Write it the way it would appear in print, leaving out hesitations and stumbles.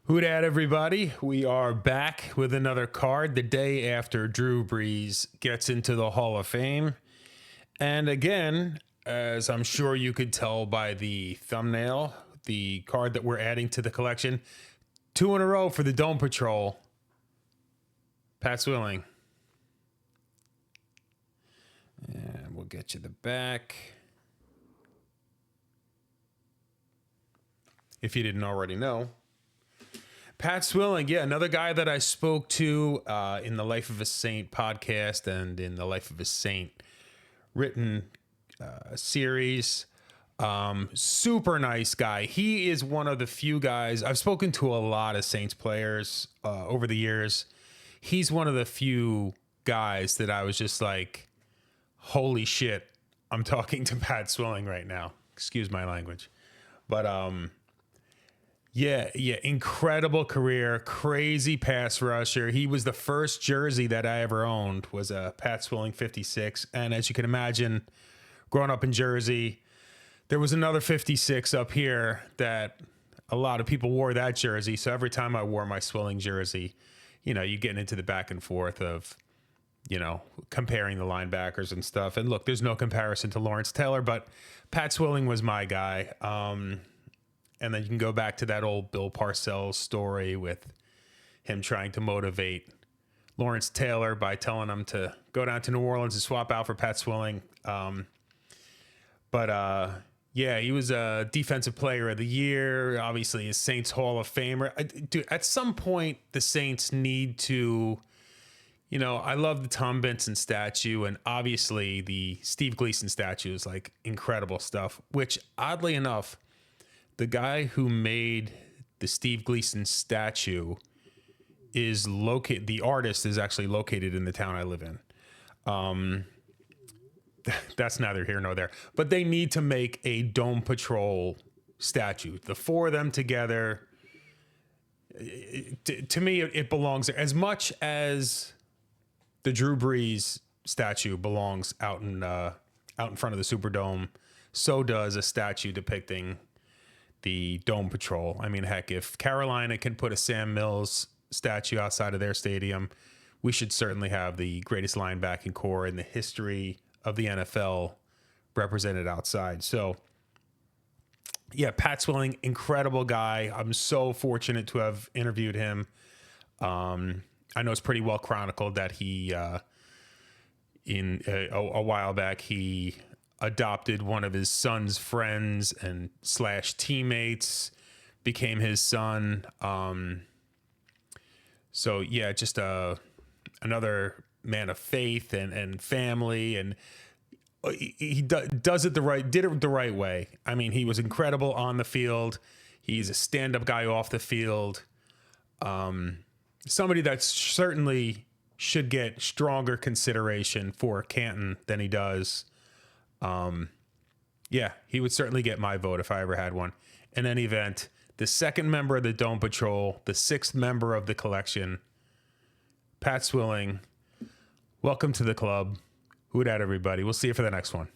Whodat, everybody? We are back with another card the day after Drew Brees gets into the Hall of Fame. And again, as I'm sure you could tell by the thumbnail, the card that we're adding to the collection, 2 in a row for the Dome Patrol. Pat Swilling. And we'll get you the back. If you didn't already know. Pat Swilling, yeah, another guy that I spoke to in the Life of a Saint podcast and in the Life of a Saint written series. Super nice guy. He is one of the few guys, I've spoken to a lot of Saints players over the years. He's one of the few guys that I was just like, holy shit, I'm talking to Pat Swilling right now. Excuse my language. But yeah, incredible career, crazy pass rusher. He was the first jersey that I ever owned, was a Pat Swilling 56. And as you can imagine, growing up in Jersey, there was another 56 up here that a lot of people wore that jersey. So every time I wore my Swilling jersey, you know, you get into the back and forth of, you know, comparing the linebackers and stuff. And look, there's no comparison to Lawrence Taylor, but Pat Swilling was my guy. And then you can go back to that old Bill Parcells story with him trying to motivate Lawrence Taylor by telling him to go down to New Orleans and swap out for Pat Swilling. Yeah, he was a Defensive Player of the Year. Obviously, a Saints Hall of Famer. Dude, at some point, the Saints need to, you know, I love the Tom Benson statue, and obviously the Steve Gleason statue is like incredible stuff, which oddly enough, the guy who made the Steve Gleason statue is located, the artist is actually located in the town I live in. That's neither here nor there, but they need to make a Dome Patrol statue. The four of them together, to me, it belongs there as much as the Drew Brees statue belongs out in front of the Superdome. So does a statue depicting the Dome Patrol. I mean, heck, if Carolina can put a Sam Mills statue outside of their stadium, we should certainly have the greatest linebacking core in the history of the NFL represented outside. So, yeah, Pat Swilling, incredible guy. I'm so fortunate to have interviewed him. I know it's pretty well chronicled that he, a while back, he adopted one of his son's friends and / teammates, became his son. So yeah, just another man of faith and family, and he does it did it the right way. I mean, he was incredible on the field. He's a stand-up guy off the field. Somebody that certainly should get stronger consideration for Canton than he does. Yeah, he would certainly get my vote if I ever had one. In any event, the second member of the Dome Patrol, the 6th member of the collection, Pat Swilling, welcome to the club. Whodat, everybody. We'll see you for the next one.